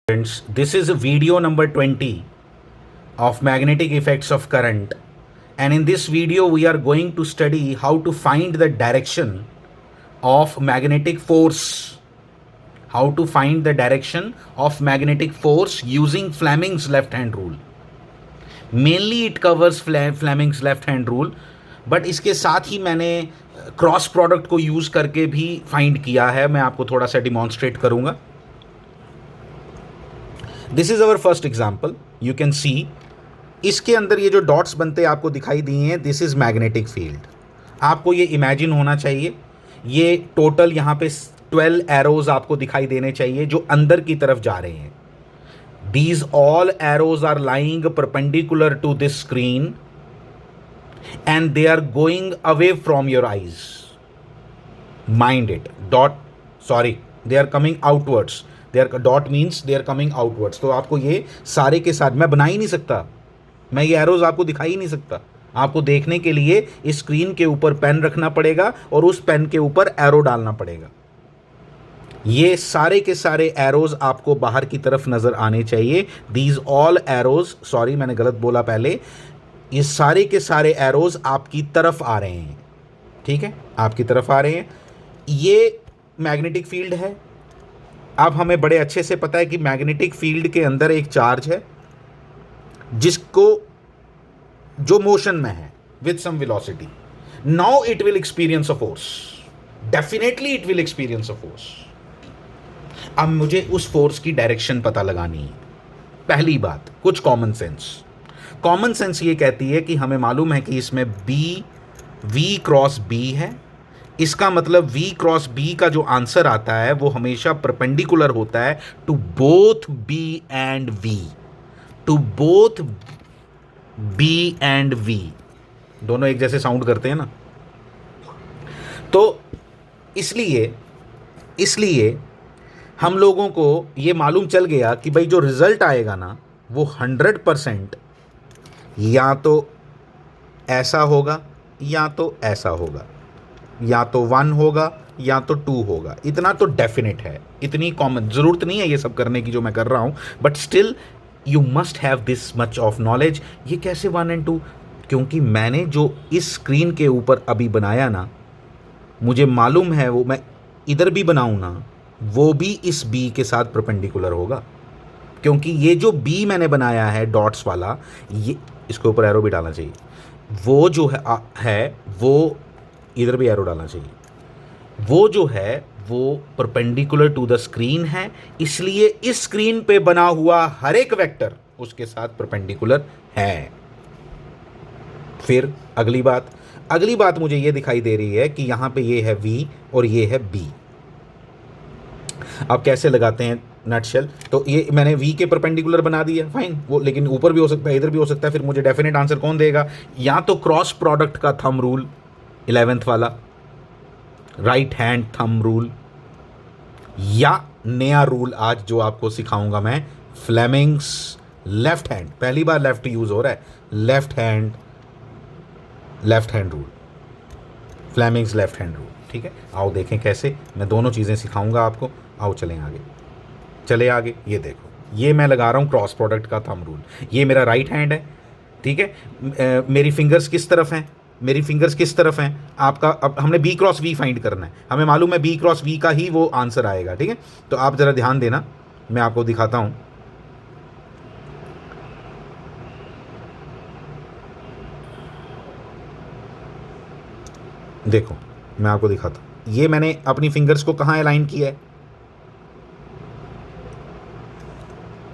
Friends, this is video number 20 of magnetic effects of current, and in this video we are going to study how to find the direction of magnetic force. How to find the direction of magnetic force using Fleming's left hand rule. Mainly it covers Fleming's left hand rule, but इसके साथ ही मैंने cross product को use करके भी find किया है. मैं आपको थोड़ा सा डिमॉन्स्ट्रेट करूंगा. This is our first example. You can see इसके अंदर ये जो डॉट्स बनते आपको दिखाई दिए हैं, दिस इज मैग्नेटिक फील्ड. आपको ये इमेजिन होना चाहिए. ये टोटल यहाँ पे 12 एरोज आपको दिखाई देने चाहिए जो अंदर की तरफ जा रहे हैं. These all arrows are lying perpendicular to this screen and they are going away from your eyes. Mind it. They are coming outwards. Dot means they are coming outwards. तो आपको ये सारे के साथ मैं बना ही नहीं सकता. मैं ये एरोज आपको दिखा ही नहीं सकता. आपको देखने के लिए इस स्क्रीन के ऊपर पेन रखना पड़ेगा और उस पेन के ऊपर एरो डालना पड़ेगा. ये सारे के सारे एरोज आपको बाहर की तरफ नजर आने चाहिए. दीज ऑल एरोज, सॉरी मैंने गलत बोला पहले, ये सारे के सारे एरोज आपकी तरफ आ रहे हैं. ठीक है, आपकी तरफ आ रहे हैं. ये मैग्नेटिक फील्ड है. अब हमें बड़े अच्छे से पता है कि मैग्नेटिक फील्ड के अंदर एक चार्ज है जिसको जो मोशन में है with some velocity. Now it will experience a force. Definitely it will experience a force. अब मुझे उस फोर्स की डायरेक्शन पता लगानी है. पहली बात, कुछ कॉमन सेंस. कॉमन सेंस ये कहती है कि हमें मालूम है कि इसमें V क्रॉस B है. इसका मतलब V क्रॉस B का जो आंसर आता है वो हमेशा परपेंडिकुलर होता है to both B and V. To both B and V. दोनों एक जैसे साउंड करते हैं ना. तो इसलिए हम लोगों को ये मालूम चल गया कि भाई जो रिजल्ट आएगा ना वो 100% या तो ऐसा होगा या तो ऐसा होगा, या तो 1 होगा या तो 2 होगा. इतना तो डेफिनेट है. इतनी कॉमन ज़रूरत नहीं है ये सब करने की जो मैं कर रहा हूँ, but still you must have this much of knowledge. ये कैसे 1 एंड 2? क्योंकि मैंने जो इस स्क्रीन के ऊपर अभी बनाया ना, मुझे मालूम है वो मैं इधर भी बनाऊँ ना वो भी इस B के साथ परपेंडिकुलर होगा. क्योंकि ये जो B मैंने बनाया है डॉट्स वाला, ये इसके ऊपर एरो भी डालना चाहिए. वो जो है वो इधर भी एरो डालना चाहिए. वो जो है वो परपेंडिकुलर टू द स्क्रीन है. इसलिए इस स्क्रीन पे बना हुआ हर एक वेक्टर उसके साथ परपेंडिकुलर है. फिर अगली बात मुझे ये दिखाई दे रही है कि यहां पे ये है V और ये है B. अब कैसे लगाते हैं नटशेल? तो ये मैंने V के परपेंडिकुलर बना दिया, फाइन. वो लेकिन ऊपर भी हो सकता है, इधर भी हो सकता है. फिर मुझे डेफिनेट आंसर कौन देगा? या तो क्रॉस प्रोडक्ट का थंब रूल 11th वाला, राइट हैंड थंब रूल, या नया रूल आज जो आपको सिखाऊंगा मैं, फ्लेमिंग्स लेफ्ट हैंड. पहली बार लेफ्ट यूज हो रहा है. Left hand rule, Fleming's left hand rule. ठीक है, आओ देखें कैसे. मैं दोनों चीज़ें सिखाऊंगा आपको. आओ चले आगे. ये देखो, ये मैं लगा रहा हूँ क्रॉस प्रोडक्ट का थंब रूल. ये मेरा राइट हैंड है. ठीक है, मेरी फिंगर्स किस तरफ हैं? आपका अब हमने B क्रॉस V फाइंड करना है. हमें मालूम है B क्रॉस V का ही वो आंसर आएगा. ठीक है, तो आप ज़रा ध्यान देना, मैं आपको दिखाता हूँ. देखो, मैं आपको दिखाता हूँ. ये मैंने अपनी फिंगर्स को कहाँ अलाइन किया है?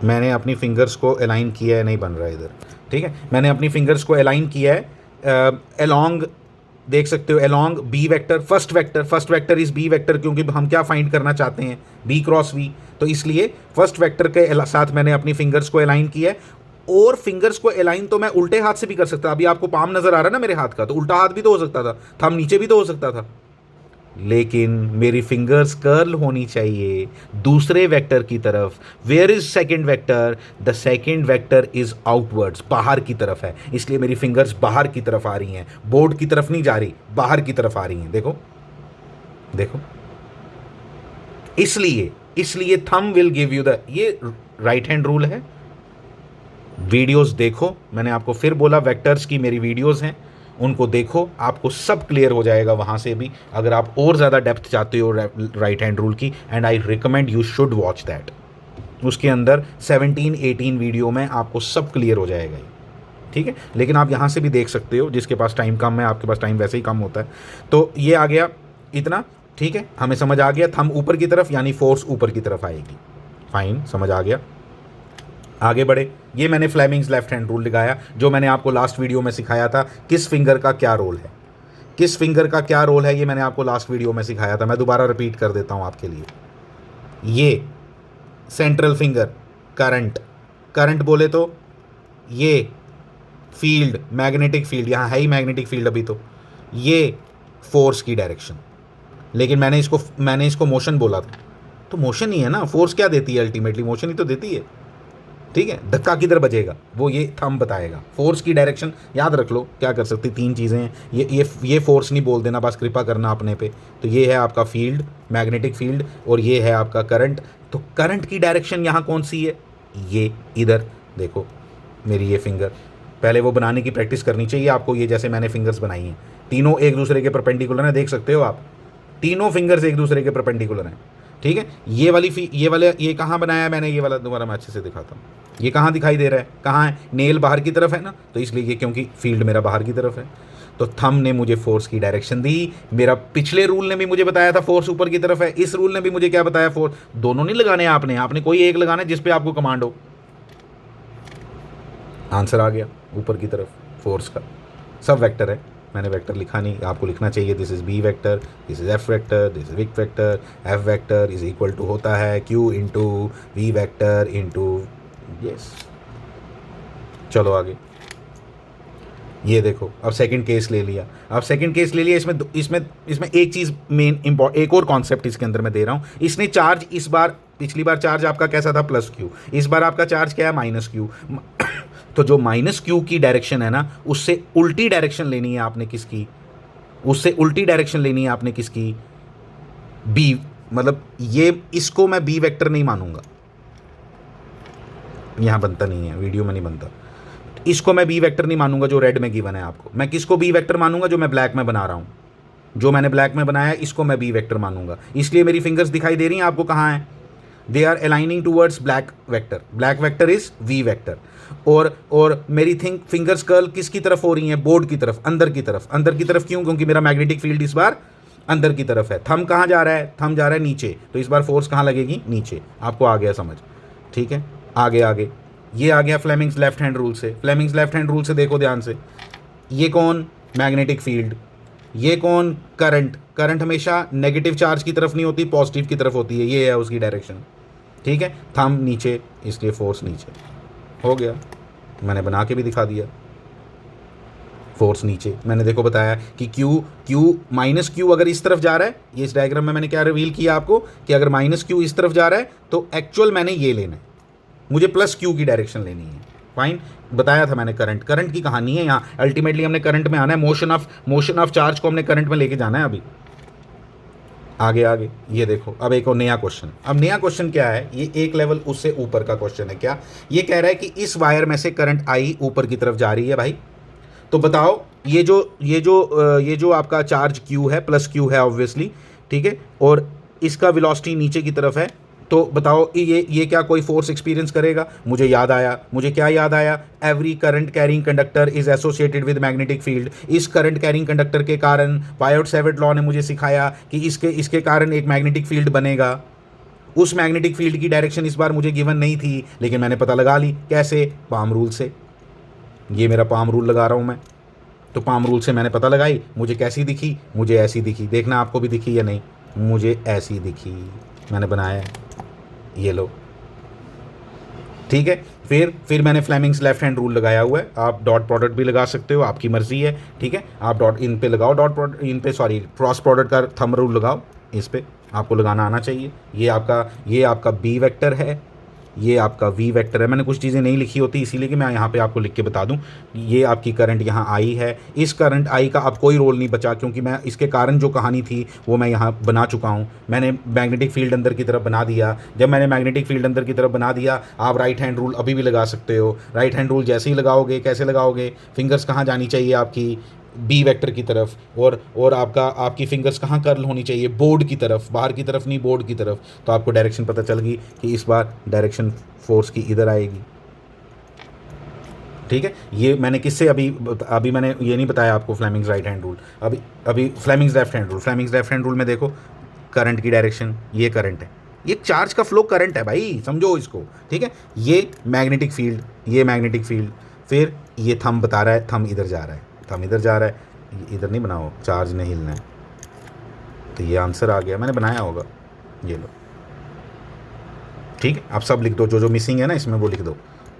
मैंने अपनी फिंगर्स को अलाइन किया है, नहीं बन रहा है इधर. ठीक है, मैंने अपनी फिंगर्स को अलाइन किया है अलोंग, देख सकते हो, along B vector. First vector is B vector, क्योंकि हम क्या फाइंड करना चाहते हैं? B cross V. तो इसलिए फर्स्ट वेक्टर के साथ मैंने अपनी फिंगर्स को अलाइन किया है. और फिंगर्स को अलाइन तो मैं उल्टे हाथ से भी कर सकता. अभी आपको पाम नजर आ रहा है ना मेरे हाथ का, तो उल्टा हाथ भी तो हो सकता था, थंब नीचे भी तो हो सकता था. लेकिन मेरी फिंगर्स कर्ल होनी चाहिए दूसरे वेक्टर की तरफ. Where is second vector? The second vector is outwards, बाहर की तरफ है. इसलिए मेरी फिंगर्स बाहर की तरफ आ रही हैं, बोर्ड की तरफ नहीं जा रही, बाहर की तरफ आ रही हैं. देखो, इसलिए इसलिए thumb will give you the, ये राइट हैंड रूल है। वीडियोस देखो, मैंने आपको फिर बोला वेक्टर्स की मेरी वीडियोस हैं, उनको देखो, आपको सब क्लियर हो जाएगा वहाँ से भी। अगर आप और ज़्यादा डेप्थ चाहते हो राइट हैंड रूल की, and I recommend you should watch that. उसके अंदर 17-18 वीडियो में आपको सब क्लियर हो जाएगा ये, ठीक है। लेकिन आप यहाँ से भी देख सकते हो, जिसके पास टाइम कम है, आपके पास टाइम वैसे ही कम होता है। तो ये आ गया इतना, ठीक है, हमें समझ आ गया। थंब ऊपर की तरफ यानी फोर्स ऊपर की तरफ आएगी, फाइन, समझ आ गया। आगे बढ़े, ये मैंने फ्लेमिंग्स लेफ्ट हैंड रूल लगाया, जो मैंने आपको लास्ट वीडियो में सिखाया था, किस फिंगर का क्या रोल है, किस फिंगर का क्या रोल है, ये मैंने आपको लास्ट वीडियो में सिखाया था। मैं दोबारा रिपीट कर देता हूँ आपके लिए। ये सेंट्रल फिंगर करंट, करंट बोले तो ये फील्ड, मैग्नेटिक फील्ड, यहाँ है ही मैग्नेटिक फील्ड अभी, तो ये फोर्स की डायरेक्शन। लेकिन मैंने इसको मोशन बोला था, तो मोशन ही है ना, फोर्स क्या देती है अल्टीमेटली, मोशन ही तो देती है, ठीक है। धक्का किधर बजेगा वो ये थंब बताएगा। फोर्स की डायरेक्शन याद रख लो, क्या कर सकती, 3 चीज़ें हैं। ये फोर्स नहीं बोल देना, बस कृपा करना अपने पे। तो ये है आपका फील्ड, मैग्नेटिक फील्ड, और ये है आपका करंट। तो करंट की डायरेक्शन यहाँ कौन सी है, ये इधर देखो, मेरी ये फिंगर, पहले वो बनाने की प्रैक्टिस करनी चाहिए आपको। ये जैसे मैंने फिंगर्स बनाई हैं, तीनों एक दूसरे के परपेंडिकुलर हैं, देख सकते हो आप, तीनों फिंगर्स एक दूसरे के परपेंडिकुलर हैं, ठीक है। ये कहाँ बनाया है मैंने, ये वाला दोबारा मैं अच्छे से दिखाता हूँ। ये कहाँ दिखाई दे रहा है, कहाँ है, नेल बाहर की तरफ है ना, तो इसलिए ये, क्योंकि फील्ड मेरा बाहर की तरफ है। तो थंब ने मुझे फोर्स की डायरेक्शन दी। मेरा पिछले रूल ने भी मुझे बताया था फोर्स ऊपर की तरफ है, इस रूल ने भी मुझे क्या बताया, फोर्स। दोनों नहीं लगाने आपने कोई एक लगाना है जिस पे आपको कमांड हो। आंसर आ गया, ऊपर की तरफ फोर्स का। सब वेक्टर है, मैंने वेक्टर लिखा नहीं, आपको लिखना चाहिए। This is B vector, this is F vector, this is विक vector. F vector is equal to होता है Q into V vector into, yes. चलो आगे, ये देखो, अब सेकंड केस ले लिया। इसमें एक चीज़ मेन एक और कॉन्सेप्ट इसके अंदर मैं दे रहा हूँ। इसने चार्ज, इस बार, पिछली बार चार्ज आपका कैसा था, प्लस क्यू, इस बार आपका चार्ज क्या है, माइनस क्यू। तो जो माइनस क्यू की डायरेक्शन है ना, उससे उल्टी डायरेक्शन लेनी है आपने किसकी, बी। मतलब ये, इसको मैं बी वेक्टर नहीं मानूंगा, यहां बनता नहीं है, वीडियो में नहीं बनता। इसको मैं बी वेक्टर नहीं मानूंगा जो रेड में गिवन है आपको। मैं किसको बी वेक्टर मानूंगा, जो मैं ब्लैक में बना रहा हूं, जो मैंने ब्लैक में बनाया इसको मैं बी वेक्टर मानूंगा। इसलिए मेरी फिंगर्स दिखाई दे रही हैं आपको, कहाँ है, they are aligning towards black vector, black vector is V vector. और मेरी फिंगर्स कर्ल किसकी तरफ हो रही हैं, बोर्ड की तरफ, अंदर की तरफ। क्यों, क्योंकि मेरा मैग्नेटिक फील्ड इस बार अंदर की तरफ है। थंब कहाँ जा रहा है, थंब जा रहा है नीचे, तो इस बार फोर्स कहाँ लगेगी, नीचे। आपको आ गया समझ, ठीक है। आगे ये आ गया फ्लेमिंग्स लेफ्ट हैंड रूल से। फ्लेमिंग्स लेफ्ट हैंड रूल से देखो ध्यान से, ये कौन, मैग्नेटिक फील्ड, ये कौन, करंट हमेशा नेगेटिव चार्ज की तरफ नहीं होती, पॉजिटिव की तरफ होती है, ये है उसकी डायरेक्शन, ठीक है। थंब नीचे, इसलिए फोर्स नीचे। हो गया, मैंने बना के भी दिखा दिया, फोर्स नीचे। मैंने देखो बताया कि क्यू माइनस क्यू अगर इस तरफ जा रहा है, ये इस डायग्राम में मैंने क्या रिवील किया आपको कि अगर माइनस क्यू इस तरफ जा रहा है तो एक्चुअल मैंने ये लेना है, मुझे प्लस क्यू की डायरेक्शन लेनी है, फाइन। बताया था मैंने, करंट की कहानी है यहाँ। अल्टीमेटली हमने करंट में आना है, मोशन ऑफ चार्ज को हमने करंट में लेके जाना है। अभी आगे ये देखो, अब एक और नया क्वेश्चन। अब नया क्वेश्चन क्या है, ये एक लेवल उससे ऊपर का क्वेश्चन है। क्या ये कह रहा है कि इस वायर में से करंट आई ऊपर की तरफ जा रही है भाई, तो बताओ ये जो आपका चार्ज Q है, प्लस Q है ऑब्वियसली, ठीक है, और इसका वेलोसिटी नीचे की तरफ है, तो बताओ ये क्या कोई फोर्स एक्सपीरियंस करेगा। मुझे क्या याद आया, every current carrying conductor is associated with magnetic field. इस करंट कैरिंग कंडक्टर के कारण बायोट-सैवर्ट लॉ ने मुझे सिखाया कि इसके कारण एक मैग्नेटिक फील्ड बनेगा। उस मैग्नेटिक फील्ड की डायरेक्शन इस बार मुझे गिवन नहीं थी, लेकिन मैंने पता लगा ली। कैसे, पाम रूल से। ये मेरा पाम रूल लगा रहा हूँ मैं, तो पाम रूल से मैंने पता लगाई। मुझे कैसी दिखी, मुझे ऐसी दिखी। देखना आपको भी दिखी या नहीं, मुझे ऐसी दिखी, मैंने बनाया, ये लो, ठीक है। फिर मैंने फ्लेमिंग्स लेफ्ट हैंड रूल लगाया हुआ है। आप डॉट प्रोडक्ट भी लगा सकते हो, आपकी मर्जी है, ठीक है। आप डॉट इन पे लगाओ, क्रॉस प्रोडक्ट का थंब रूल लगाओ, इस पे आपको लगाना आना चाहिए। ये आपका बी वेक्टर है, ये आपका वी वेक्टर है। मैंने कुछ चीज़ें नहीं लिखी होती इसीलिए कि मैं यहाँ पे आपको लिख के बता दूँ। ये आपकी करंट यहाँ आई है, इस करंट आई का अब कोई रोल नहीं बचा, क्योंकि मैं इसके कारण जो कहानी थी वो मैं यहाँ बना चुका हूँ। मैंने मैग्नेटिक फील्ड अंदर की तरफ बना दिया। जब मैंने मैग्नेटिक फील्ड अंदर की तरफ बना दिया, आप राइट हैंड रूल अभी भी लगा सकते हो। राइट हैंड रूल जैसे ही लगाओगे, कैसे लगाओगे, फिंगर्स कहाँ जानी चाहिए आपकी, बी वेक्टर की तरफ, और आपकी फिंगर्स कहाँ कर्ल होनी चाहिए, बोर्ड की तरफ, बाहर की तरफ नहीं, बोर्ड की तरफ। तो आपको डायरेक्शन पता चल गई कि इस बार डायरेक्शन फोर्स की इधर आएगी। ठीक है, ये मैंने किससे अभी मैंने ये नहीं बताया आपको फ्लेमिंग्स राइट हैंड रूल, अभी Fleming's left hand rule. Fleming's left hand rule में देखो करंट की डायरेक्शन, ये करंट है, ये चार्ज का फ्लो करंट है भाई, समझो इसको। ठीक है, ये मैग्नेटिक फील्ड, ये मैग्नेटिक फील्ड, फिर ये थंब बता रहा है थंब इधर जा रहा है, थंब इधर जा रहा है, इधर नहीं बनाओ, चार्ज नहीं हिलना है। तो ये आंसर आ गया, मैंने बनाया होगा, ये लो। ठीक है, आप सब लिख दो, जो जो मिसिंग है ना इसमें वो लिख दो।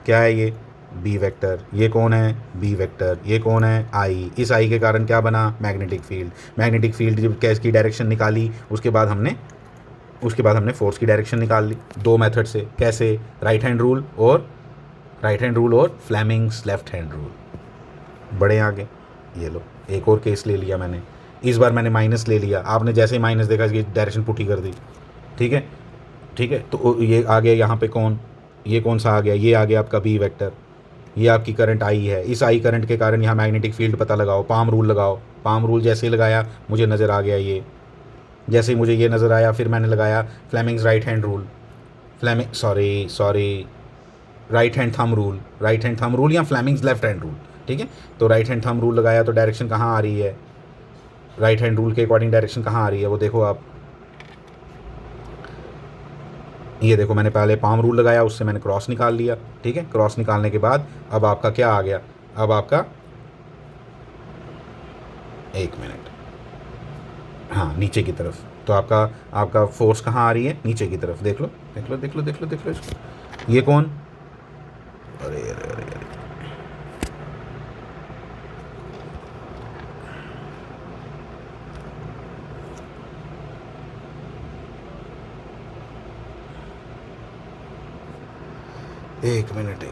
क्या है ये, बी वेक्टर, ये कौन है, बी वेक्टर, ये कौन है, आई। इस आई के कारण क्या बना, मैग्नेटिक फील्ड। मैग्नेटिक फील्ड जब कैस की डायरेक्शन निकाली, उसके बाद हमने फोर्स की डायरेक्शन निकाल ली, दो मेथड से। कैसे, राइट हैंड रूल और फ्लेमिंग्स लेफ्ट हैंड रूल। बड़े आगे, ये लो, एक और केस ले लिया मैंने। इस बार मैंने माइनस ले लिया, आपने जैसे ही माइनस देखा इसकी डायरेक्शन पुठी कर दी। ठीक है, तो ये आ गया यहाँ पे कौन, ये कौन सा आ गया, ये आ गया आपका बी वेक्टर। ये आपकी करंट आई है, इस आई करंट के कारण यहाँ मैग्नेटिक फील्ड पता लगाओ, पाम रूल लगाओ। पाम रूल जैसे ही लगाया मुझे नज़र आ गया, ये जैसे ही मुझे ये नज़र आया, फिर मैंने लगाया Fleming's right hand rule, right hand thumb rule या फ्लेमिंग्स लेफ्ट हैंड रूल। ठीक है, तो राइट हैंड थंब रूल लगाया तो डायरेक्शन कहाँ आ रही है, राइट हैंड रूल के अकॉर्डिंग डायरेक्शन कहाँ आ रही है वो देखो आप। ये देखो, मैंने पहले पाम रूल लगाया, उससे मैंने क्रॉस निकाल लिया। ठीक है, क्रॉस निकालने के बाद अब आपका क्या आ गया, अब आपका, एक मिनट, हाँ, नीचे की तरफ। तो आपका फोर्स कहाँ आ रही है, नीचे की तरफ। देख लो इसको। ये कौन, अरे अरे अरे अरे, एक मिनट,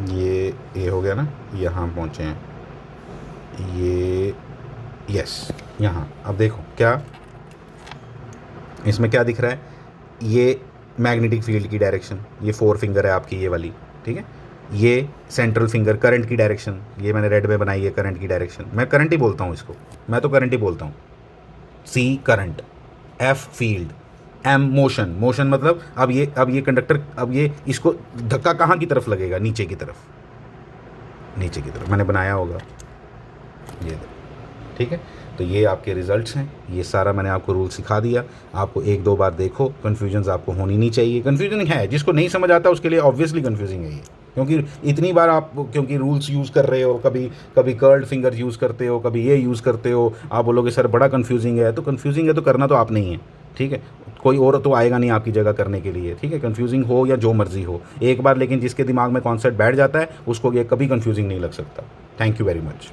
ये हो गया ना, यहाँ पहुँचे हैं ये, यस, यहाँ। अब देखो क्या इसमें क्या दिख रहा है, ये मैग्नेटिक फील्ड की डायरेक्शन, ये फोर फिंगर है आपकी ये वाली। ठीक है, ये सेंट्रल फिंगर करंट की डायरेक्शन, ये मैंने रेड में बनाई है करंट की डायरेक्शन, मैं करंट ही बोलता हूँ इसको, मैं तो करंट ही बोलता हूँ। C current, F field, M motion मतलब अब ये कंडक्टर, अब ये इसको धक्का कहाँ की तरफ लगेगा, नीचे की तरफ मैंने बनाया होगा ये। ठीक है, तो ये आपके रिजल्ट्स हैं, ये सारा मैंने आपको रूल सिखा दिया। आपको एक दो बार देखो, कन्फ्यूजन्स आपको होनी नहीं चाहिए। कन्फ्यूजन है, जिसको नहीं समझ आता उसके लिए ऑब्वियसली कन्फ्यूजिंग है ये, क्योंकि इतनी बार आप रूल्स यूज़ कर रहे हो, कभी कर्ल्ड फिंगर यूज़ करते हो, कभी ये यूज़ करते हो, आप बोलोगे सर बड़ा कन्फ्यूजिंग है तो करना तो आप नहीं है। ठीक है, कोई और तो आएगा नहीं आपकी जगह करने के लिए। ठीक है, कन्फ्यूजिंग हो या जो मर्जी हो, एक बार लेकिन जिसके दिमाग में कॉन्सेप्ट बैठ जाता है उसको ये कभी कन्फ्यूजिंग नहीं लग सकता। Thank you very much.